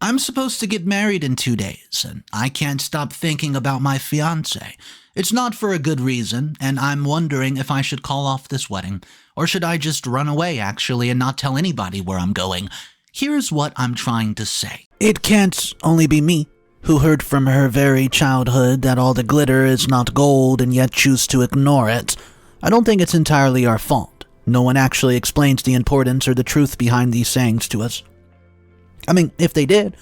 I'm supposed to get married in 2 days, and I can't stop thinking about my fiancé. It's not for a good reason, and I'm wondering if I should call off this wedding, or should I just run away, actually, and not tell anybody where I'm going. Here's what I'm trying to say. It can't only be me, who heard from her very childhood that all the glitter is not gold and yet choose to ignore it. I don't think it's entirely our fault. No one actually explains the importance or the truth behind these sayings to us. I mean, if they did,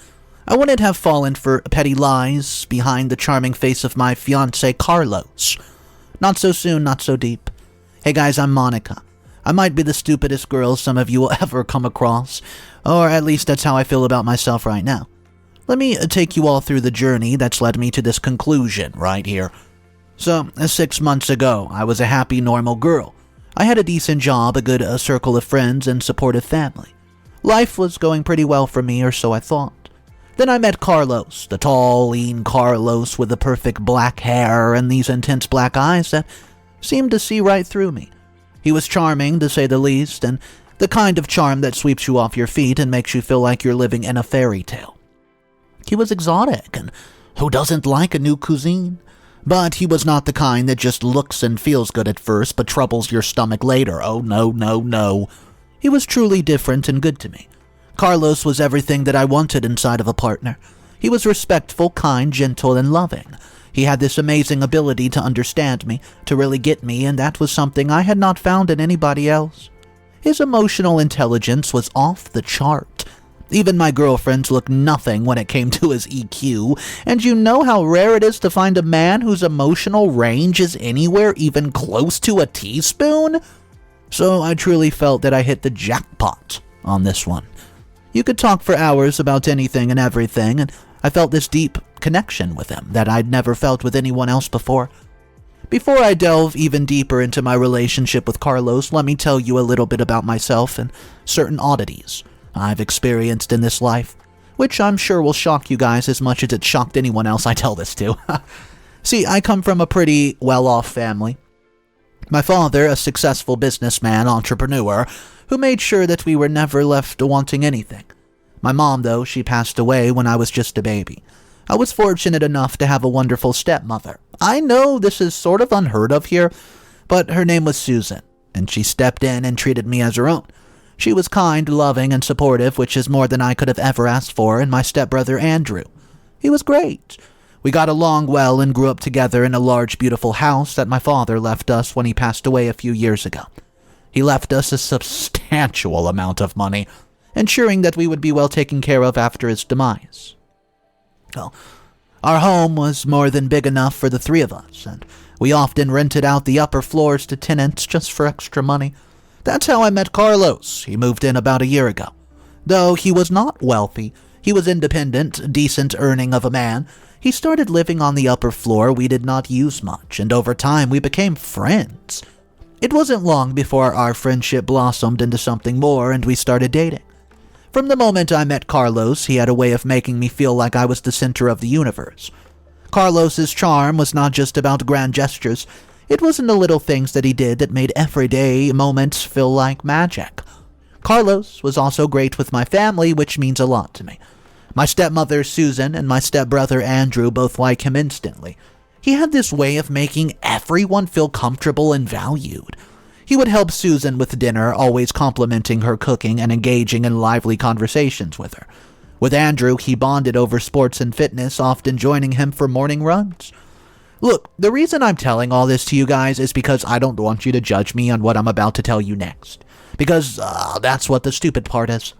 I wouldn't have fallen for petty lies behind the charming face of my fiancé Carlos. Not so soon, not so deep. Hey guys, I'm Monica. I might be the stupidest girl some of you will ever come across, or at least that's how I feel about myself right now. Let me take you all through the journey that's led me to this conclusion right here. So, 6 months ago, I was a happy, normal girl. I had a decent job, a good circle of friends, and supportive family. Life was going pretty well for me, or so I thought. Then I met Carlos, the tall, lean Carlos with the perfect black hair and these intense black eyes that seemed to see right through me. He was charming, to say the least, and the kind of charm that sweeps you off your feet and makes you feel like you're living in a fairy tale. He was exotic, and who doesn't like a new cuisine? But he was not the kind that just looks and feels good at first, but troubles your stomach later. Oh, no, no, no. He was truly different and good to me. Carlos was everything that I wanted inside of a partner. He was respectful, kind, gentle, and loving. He had this amazing ability to understand me, to really get me, and that was something I had not found in anybody else. His emotional intelligence was off the chart. Even my girlfriends looked nothing when it came to his EQ, and you know how rare it is to find a man whose emotional range is anywhere even close to a teaspoon? So I truly felt that I hit the jackpot on this one. You could talk for hours about anything and everything, and I felt this deep connection with him that I'd never felt with anyone else before. Before I delve even deeper into my relationship with Carlos, let me tell you a little bit about myself and certain oddities I've experienced in this life, which I'm sure will shock you guys as much as it shocked anyone else I tell this to. See, I come from a pretty well-off family. My father, a successful businessman, entrepreneur, who made sure that we were never left wanting anything. My mom, though, she passed away when I was just a baby. I was fortunate enough to have a wonderful stepmother. I know this is sort of unheard of here, but her name was Susan, and she stepped in and treated me as her own. She was kind, loving, and supportive, which is more than I could have ever asked for, and my stepbrother Andrew. He was great. We got along well and grew up together in a large, beautiful house that my father left us when he passed away a few years ago. He left us a substantial amount of money, ensuring that we would be well taken care of after his demise. Well, our home was more than big enough for the three of us, and we often rented out the upper floors to tenants just for extra money. That's how I met Carlos. He moved in about a year ago. Though he was not wealthy, he was independent, decent earning of a man. He started living on the upper floor we did not use much, and over time we became friends. It wasn't long before our friendship blossomed into something more and we started dating. From the moment I met Carlos, he had a way of making me feel like I was the center of the universe. Carlos's charm was not just about grand gestures. It was in the little things that he did that made everyday moments feel like magic. Carlos was also great with my family, which means a lot to me. My stepmother, Susan, and my stepbrother, Andrew, both like him instantly. He had this way of making everyone feel comfortable and valued. He would help Susan with dinner, always complimenting her cooking and engaging in lively conversations with her. With Andrew, he bonded over sports and fitness, often joining him for morning runs. Look, the reason I'm telling all this to you guys is because I don't want you to judge me on what I'm about to tell you next. Because that's what the stupid part is.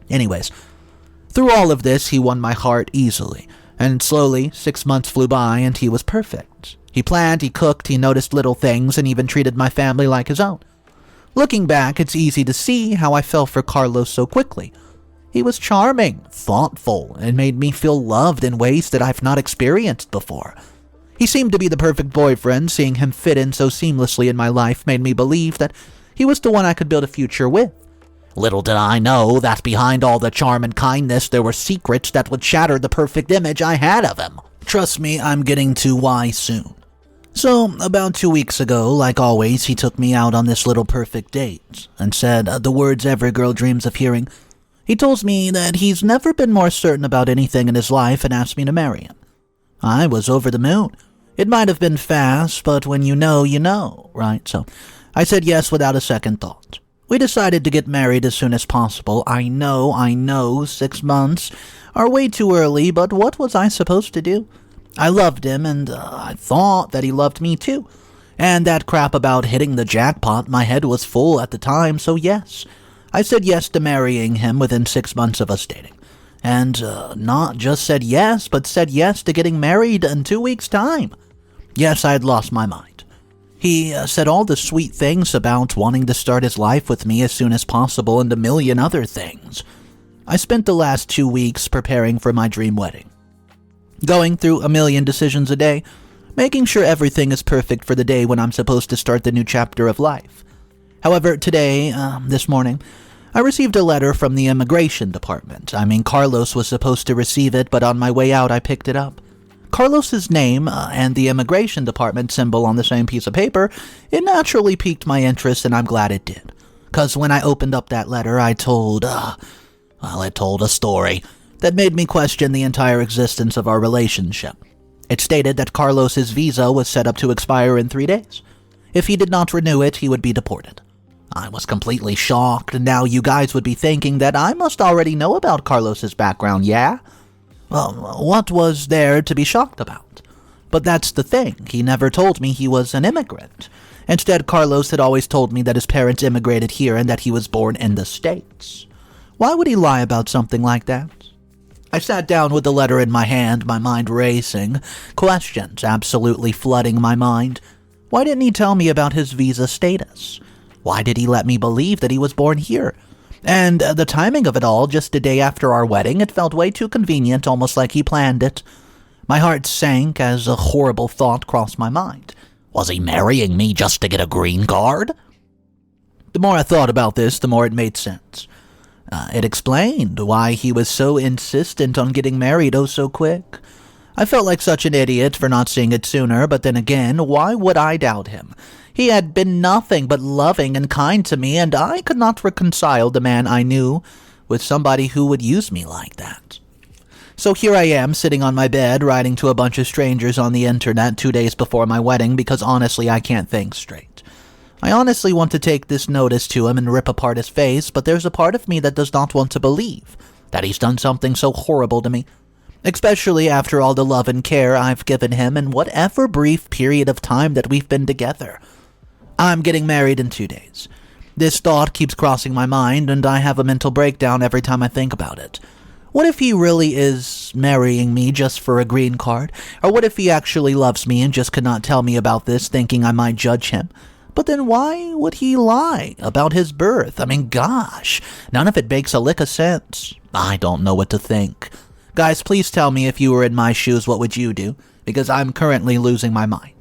Anyways, through all of this, he won my heart easily. And slowly, 6 months flew by and he was perfect. He planned, he cooked, he noticed little things, and even treated my family like his own. Looking back, it's easy to see how I fell for Carlos so quickly. He was charming, thoughtful, and made me feel loved in ways that I've not experienced before. He seemed to be the perfect boyfriend. Seeing him fit in so seamlessly in my life made me believe that he was the one I could build a future with. Little did I know that behind all the charm and kindness there were secrets that would shatter the perfect image I had of him. Trust me, I'm getting to why soon. So, about 2 weeks ago, like always, he took me out on this little perfect date and said the words every girl dreams of hearing. He tells me that he's never been more certain about anything in his life and asked me to marry him. I was over the moon. It might have been fast, but when you know, right? So I said yes without a second thought. We decided to get married as soon as possible. I know, 6 months are way too early, but what was I supposed to do? I loved him, and I thought that he loved me too. And that crap about hitting the jackpot, my head was full at the time, so yes. I said yes to marrying him within 6 months of us dating. And not just said yes, but said yes to getting married in 2 weeks' time. Yes, I had lost my mind. He said all the sweet things about wanting to start his life with me as soon as possible and a million other things. I spent the last 2 weeks preparing for my dream wedding. Going through a million decisions a day, making sure everything is perfect for the day when I'm supposed to start the new chapter of life. However, today, this morning, I received a letter from the immigration department. Carlos was supposed to receive it, but on my way out, I picked it up. Carlos's name and the immigration department symbol on the same piece of paper, it naturally piqued my interest, and I'm glad it did. Because when I opened up that letter, it told a story that made me question the entire existence of our relationship. It stated that Carlos's visa was set up to expire in 3 days. If he did not renew it, he would be deported. I was completely shocked, and now you guys would be thinking that I must already know about Carlos's background, yeah? Well, what was there to be shocked about? But that's the thing, he never told me he was an immigrant. Instead, Carlos had always told me that his parents immigrated here and that he was born in the States. Why would he lie about something like that? I sat down with the letter in my hand, my mind racing, questions absolutely flooding my mind. Why didn't he tell me about his visa status? Why did he let me believe that he was born here? And the timing of it all, just a day after our wedding, it felt way too convenient, almost like he planned it. My heart sank as a horrible thought crossed my mind. Was he marrying me just to get a green card? The more I thought about this, the more it made sense. It explained why he was so insistent on getting married oh so quick. I felt like such an idiot for not seeing it sooner, but then again, why would I doubt him? He had been nothing but loving and kind to me, and I could not reconcile the man I knew with somebody who would use me like that. So here I am, sitting on my bed, writing to a bunch of strangers on the internet 2 days before my wedding, because honestly I can't think straight. I honestly want to take this notice to him and rip apart his face, but there's a part of me that does not want to believe that he's done something so horrible to me. Especially after all the love and care I've given him in whatever brief period of time that we've been together. I'm getting married in 2 days. This thought keeps crossing my mind, and I have a mental breakdown every time I think about it. What if he really is marrying me just for a green card? Or what if he actually loves me and just could not tell me about this, thinking I might judge him? But then why would he lie about his birth? Gosh, none of it makes a lick of sense. I don't know what to think. Guys, please tell me if you were in my shoes, what would you do? Because I'm currently losing my mind.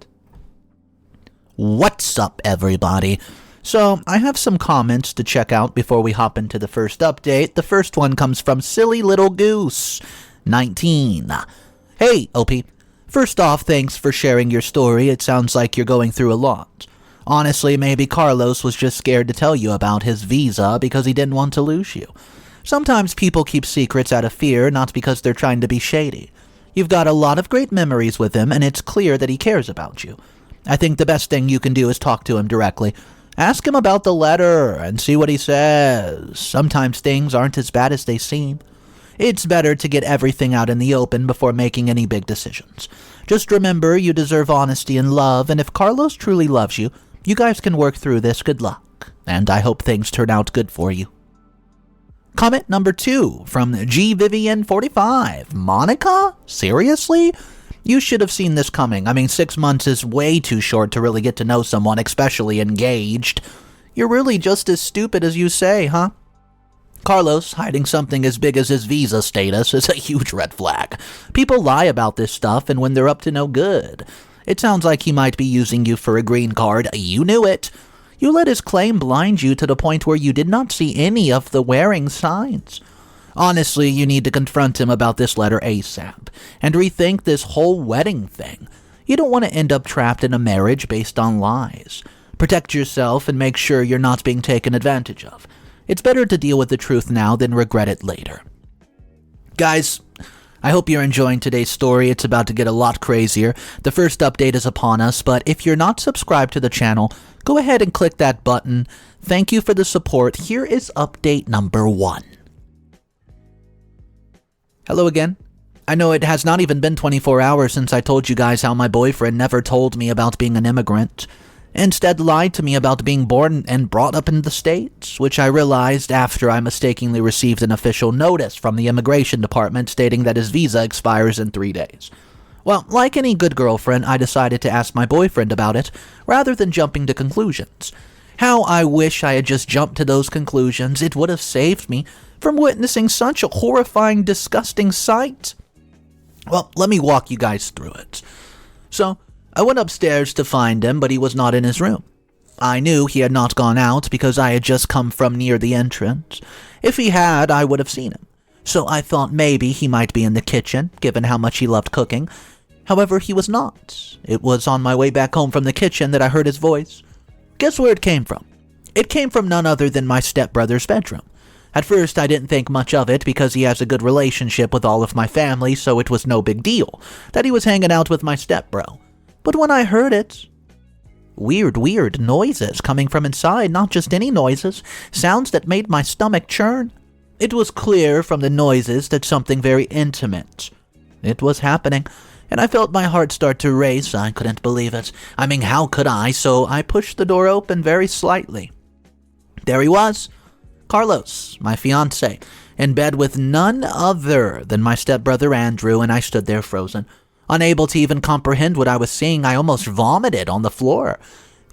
What's up, everybody? So, I have some comments to check out before we hop into the first update. The first one comes from Silly Little Goose, 19. Hey, OP. First off, thanks for sharing your story. It sounds like you're going through a lot. Honestly, maybe Carlos was just scared to tell you about his visa because he didn't want to lose you. Sometimes people keep secrets out of fear, not because they're trying to be shady. You've got a lot of great memories with him, and it's clear that he cares about you. I think the best thing you can do is talk to him directly. Ask him about the letter and see what he says. Sometimes things aren't as bad as they seem. It's better to get everything out in the open before making any big decisions. Just remember, you deserve honesty and love, and if Carlos truly loves you, you guys can work through this. Good luck, and I hope things turn out good for you. Comment number 2 from GVivian45. Monica? Seriously? You should have seen this coming. 6 months is way too short to really get to know someone, especially engaged. You're really just as stupid as you say, huh? Carlos hiding something as big as his visa status is a huge red flag. People lie about this stuff, and when they're up to no good. It sounds like he might be using you for a green card. You knew it. You let his claim blind you to the point where you did not see any of the wearing signs. Honestly, you need to confront him about this letter ASAP, and rethink this whole wedding thing. You don't want to end up trapped in a marriage based on lies. Protect yourself and make sure you're not being taken advantage of. It's better to deal with the truth now than regret it later. Guys, I hope you're enjoying today's story. It's about to get a lot crazier. The first update is upon us, but if you're not subscribed to the channel, go ahead and click that button. Thank you for the support. Here is update number 1. Hello again. I know it has not even been 24 hours since I told you guys how my boyfriend never told me about being an immigrant. Instead lied to me about being born and brought up in the States, which I realized after I mistakenly received an official notice from the immigration department stating that his visa expires in 3 days. Well, like any good girlfriend, I decided to ask my boyfriend about it, rather than jumping to conclusions. How I wish I had just jumped to those conclusions. It would have saved me from witnessing such a horrifying, disgusting sight. Well, let me walk you guys through it. So, I went upstairs to find him, but he was not in his room. I knew he had not gone out because I had just come from near the entrance. If he had, I would have seen him. So I thought maybe he might be in the kitchen, given how much he loved cooking. However, he was not. It was on my way back home from the kitchen that I heard his voice. Guess where it came from? It came from none other than my stepbrother's bedroom. At first, I didn't think much of it because he has a good relationship with all of my family, so it was no big deal that he was hanging out with my stepbro. But when I heard it, weird noises coming from inside, not just any noises, sounds that made my stomach churn. It was clear from the noises that something very intimate. It was happening, and I felt my heart start to race. I couldn't believe it. I mean, how could I? So I pushed the door open very slightly. There he was. Carlos, my fiancé, in bed with none other than my stepbrother Andrew, and I stood there frozen. Unable to even comprehend what I was seeing, I almost vomited on the floor.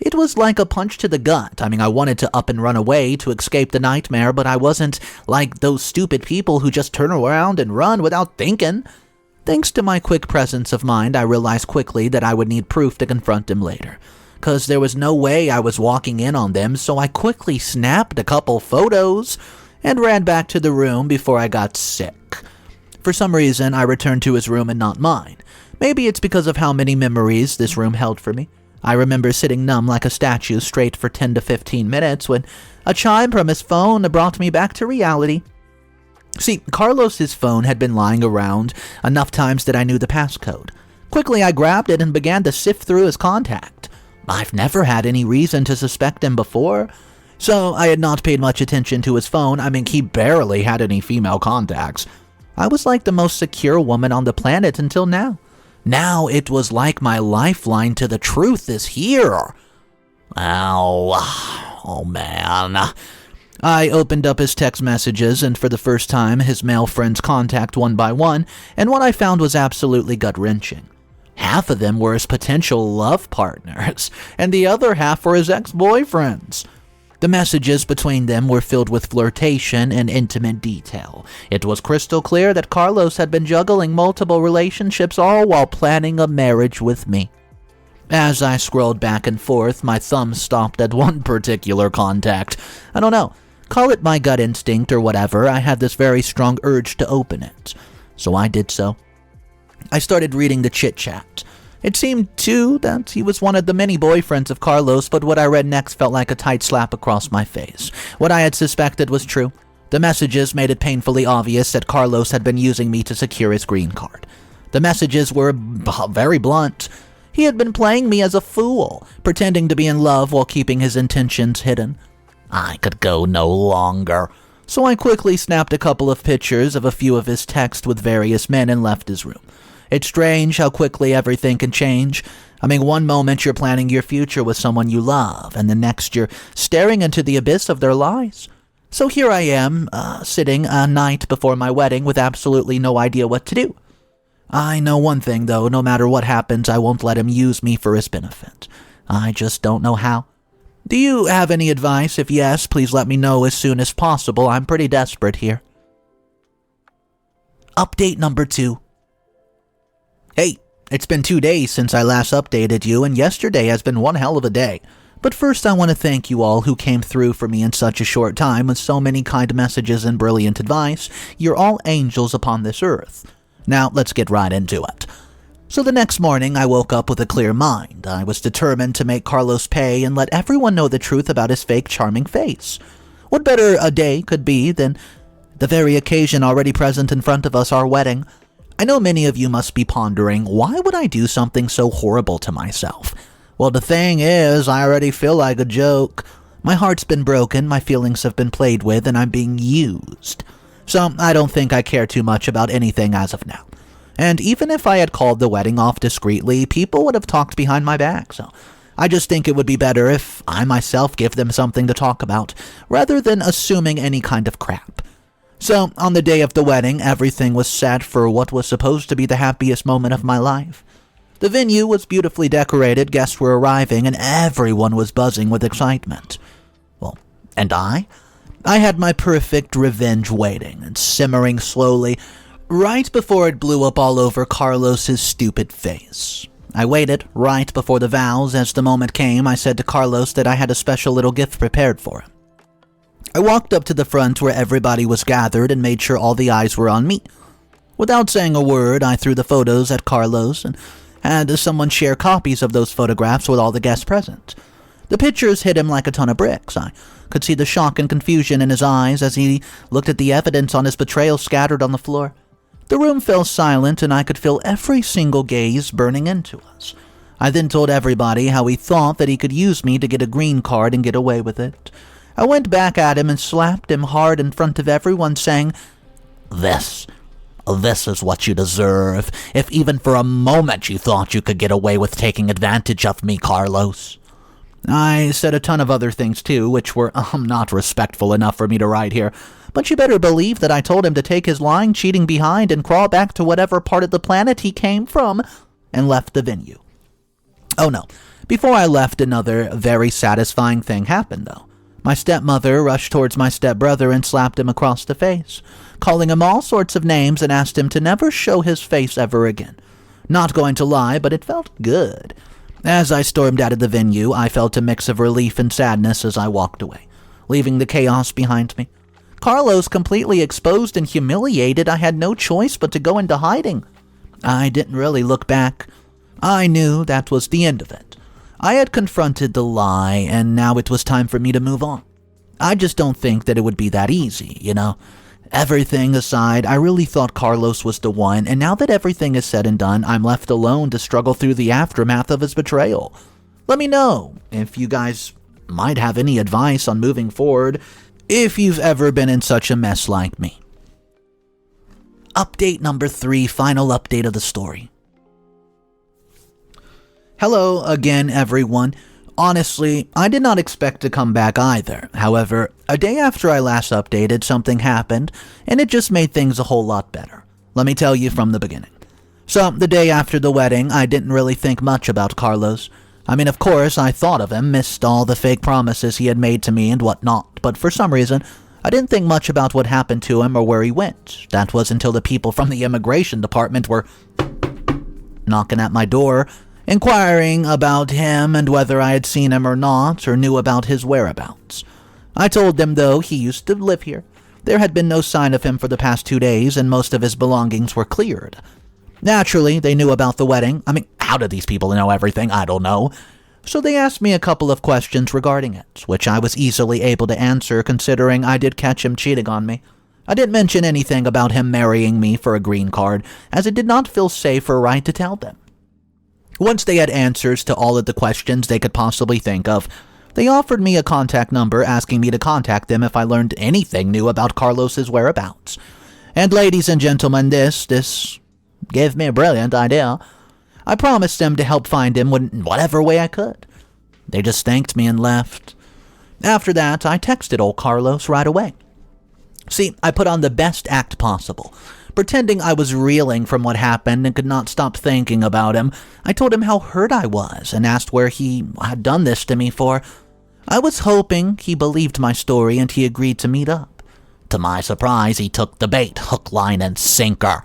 It was like a punch to the gut. I mean, I wanted to up and run away to escape the nightmare, but I wasn't like those stupid people who just turn around and run without thinking. Thanks to my quick presence of mind, I realized quickly that I would need proof to confront him later. 'Cause there was no way I was walking in on them, so I quickly snapped a couple photos and ran back to the room before I got sick. For some reason, I returned to his room and not mine. Maybe it's because of how many memories this room held for me. I remember sitting numb like a statue straight for 10 to 15 minutes when a chime from his phone brought me back to reality. See, Carlos's phone had been lying around enough times that I knew the passcode. Quickly, I grabbed it and began to sift through his contact. I've never had any reason to suspect him before, so I had not paid much attention to his phone. I mean, he barely had any female contacts. I was like the most secure woman on the planet until now. Now it was like my lifeline to the truth is here. Oh man. I opened up his text messages, and for the first time, his male friends contact one by one, and what I found was absolutely gut-wrenching. Half of them were his potential love partners, and the other half were his ex-boyfriends. The messages between them were filled with flirtation and intimate detail. It was crystal clear that Carlos had been juggling multiple relationships, all while planning a marriage with me. As I scrolled back and forth, my thumb stopped at one particular contact. I don't know, call it my gut instinct or whatever, I had this very strong urge to open it. So I did so. I started reading the chit-chat. It seemed, too, that he was one of the many boyfriends of Carlos, but what I read next felt like a tight slap across my face. What I had suspected was true. The messages made it painfully obvious that Carlos had been using me to secure his green card. The messages were very blunt. He had been playing me as a fool, pretending to be in love while keeping his intentions hidden. I could go no longer. So I quickly snapped a couple of pictures of a few of his texts with various men and left his room. It's strange how quickly everything can change. I mean, one moment you're planning your future with someone you love, and the next you're staring into the abyss of their lies. So here I am, sitting a night before my wedding with absolutely no idea what to do. I know one thing, though, no matter what happens, I won't let him use me for his benefit. I just don't know how. Do you have any advice? If yes, please let me know as soon as possible. I'm pretty desperate here. Update number 2. Hey, it's been 2 days since I last updated you, and yesterday has been one hell of a day. But first I want to thank you all who came through for me in such a short time with so many kind messages and brilliant advice. You're all angels upon this earth. Now let's get right into it. So the next morning I woke up with a clear mind. I was determined to make Carlos pay and let everyone know the truth about his fake charming face. What better a day could be than the very occasion already present in front of us, our wedding? I know many of you must be pondering, why would I do something so horrible to myself? Well, the thing is, I already feel like a joke. My heart's been broken, my feelings have been played with, and I'm being used. So I don't think I care too much about anything as of now. And even if I had called the wedding off discreetly, people would have talked behind my back, so I just think it would be better if I myself give them something to talk about, rather than assuming any kind of crap. So, on the day of the wedding, everything was set for what was supposed to be the happiest moment of my life. The venue was beautifully decorated, guests were arriving, and everyone was buzzing with excitement. Well, and I had my perfect revenge waiting and simmering slowly, right before it blew up all over Carlos's stupid face. I waited right before the vows. As the moment came, I said to Carlos that I had a special little gift prepared for him. I walked up to the front where everybody was gathered and made sure all the eyes were on me. Without saying a word, I threw the photos at Carlos and had someone share copies of those photographs with all the guests present. The pictures hit him like a ton of bricks. I could see the shock and confusion in his eyes as he looked at the evidence on his betrayal scattered on the floor. The room fell silent, and I could feel every single gaze burning into us. I then told everybody how he thought that he could use me to get a green card and get away with it. I went back at him and slapped him hard in front of everyone, saying, This is what you deserve, if even for a moment you thought you could get away with taking advantage of me, Carlos." I said a ton of other things too, which were not respectful enough for me to write here, but you better believe that I told him to take his lying, cheating behind and crawl back to whatever part of the planet he came from, and left the venue. Oh no, before I left, another very satisfying thing happened though. My stepmother rushed towards my stepbrother and slapped him across the face, calling him all sorts of names and asked him to never show his face ever again. Not going to lie, but it felt good. As I stormed out of the venue, I felt a mix of relief and sadness as I walked away, leaving the chaos behind me. Carlos completely exposed and humiliated, I had no choice but to go into hiding. I didn't really look back. I knew that was the end of it. I had confronted the lie, and now it was time for me to move on. I just don't think that it would be that easy, you know? Everything aside, I really thought Carlos was the one, and now that everything is said and done, I'm left alone to struggle through the aftermath of his betrayal. Let me know if you guys might have any advice on moving forward, if you've ever been in such a mess like me. Update number 3, final update of the story. Hello again, everyone. Honestly, I did not expect to come back either. However, a day after I last updated, something happened, and it just made things a whole lot better. Let me tell you from the beginning. So, the day after the wedding, I didn't really think much about Carlos. I mean, of course, I thought of him, missed all the fake promises he had made to me and whatnot, but for some reason, I didn't think much about what happened to him or where he went. That was until the people from the immigration department were knocking at my door, inquiring about him and whether I had seen him or not, or knew about his whereabouts. I told them, though, he used to live here. There had been no sign of him for the past 2 days, and most of his belongings were cleared. Naturally, they knew about the wedding. I mean, how did these people know everything? I don't know. So they asked me a couple of questions regarding it, which I was easily able to answer considering I did catch him cheating on me. I didn't mention anything about him marrying me for a green card, as it did not feel safe or right to tell them. Once they had answers to all of the questions they could possibly think of, they offered me a contact number asking me to contact them if I learned anything new about Carlos's whereabouts. And ladies and gentlemen, this gave me a brilliant idea. I promised them to help find him in whatever way I could. They just thanked me and left. After that, I texted old Carlos right away. See, I put on the best act possible. Pretending I was reeling from what happened and could not stop thinking about him, I told him how hurt I was and asked where he had done this to me for. I was hoping he believed my story and he agreed to meet up. To my surprise, he took the bait, hook, line, and sinker.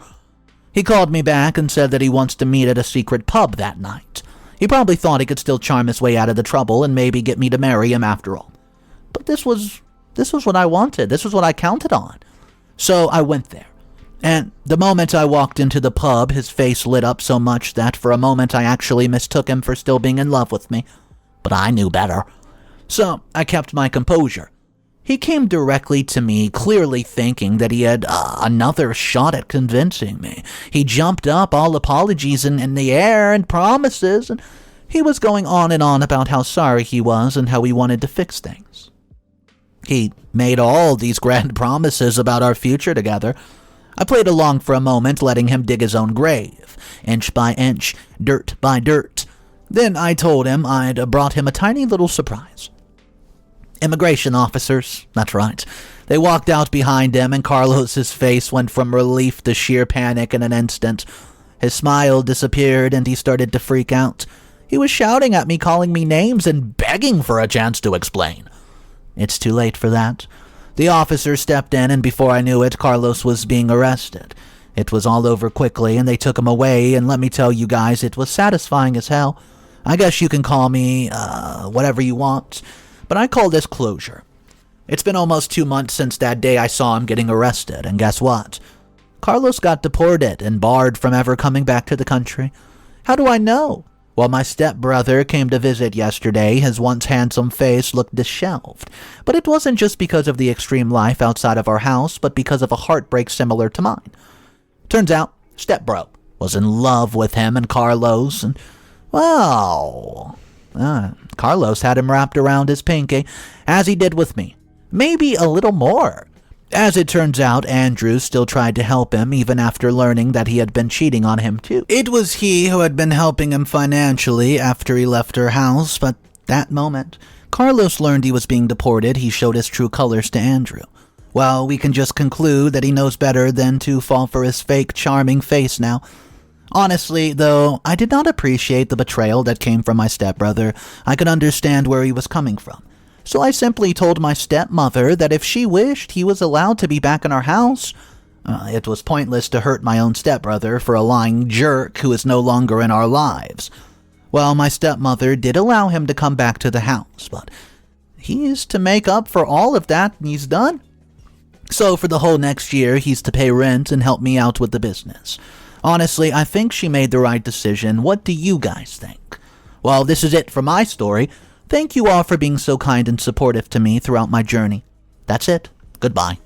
He called me back and said that he wants to meet at a secret pub that night. He probably thought he could still charm his way out of the trouble and maybe get me to marry him after all. But this was what I wanted. This was what I counted on. So I went there. And the moment I walked into the pub, his face lit up so much that for a moment I actually mistook him for still being in love with me. But I knew better. So I kept my composure. He came directly to me, clearly thinking that he had another shot at convincing me. He jumped up, all apologies in the air and promises, and he was going on and on about how sorry he was and how he wanted to fix things. He made all these grand promises about our future together. I played along for a moment, letting him dig his own grave, inch by inch, dirt by dirt. Then I told him I'd brought him a tiny little surprise. Immigration officers, that's right. They walked out behind him, and Carlos's face went from relief to sheer panic in an instant. His smile disappeared, and he started to freak out. He was shouting at me, calling me names, and begging for a chance to explain. It's too late for that. The officer stepped in, and before I knew it, Carlos was being arrested. It was all over quickly, and they took him away, and let me tell you guys, it was satisfying as hell. I guess you can call me, whatever you want, but I call this closure. It's been almost 2 months since that day I saw him getting arrested, and guess what? Carlos got deported and barred from ever coming back to the country. How do I know? Well, my stepbrother came to visit yesterday. His once handsome face looked disheveled. But it wasn't just because of the extreme life outside of our house, but because of a heartbreak similar to mine. Turns out, stepbro was in love with him and Carlos, and, well, Carlos had him wrapped around his pinky, as he did with me. Maybe a little more. As it turns out, Andrew still tried to help him even after learning that he had been cheating on him too. It was he who had been helping him financially after he left her house, but that moment, Carlos learned he was being deported, he showed his true colors to Andrew. Well, we can just conclude that he knows better than to fall for his fake, charming face now. Honestly, though, I did not appreciate the betrayal that came from my stepbrother. I could understand where he was coming from. So I simply told my stepmother that if she wished, he was allowed to be back in our house. It was pointless to hurt my own stepbrother for a lying jerk who is no longer in our lives. Well, my stepmother did allow him to come back to the house, but he's to make up for all of that, and he's done. So for the whole next year, he's to pay rent and help me out with the business. Honestly, I think she made the right decision. What do you guys think? Well, this is it for my story. Thank you all for being so kind and supportive to me throughout my journey. That's it. Goodbye.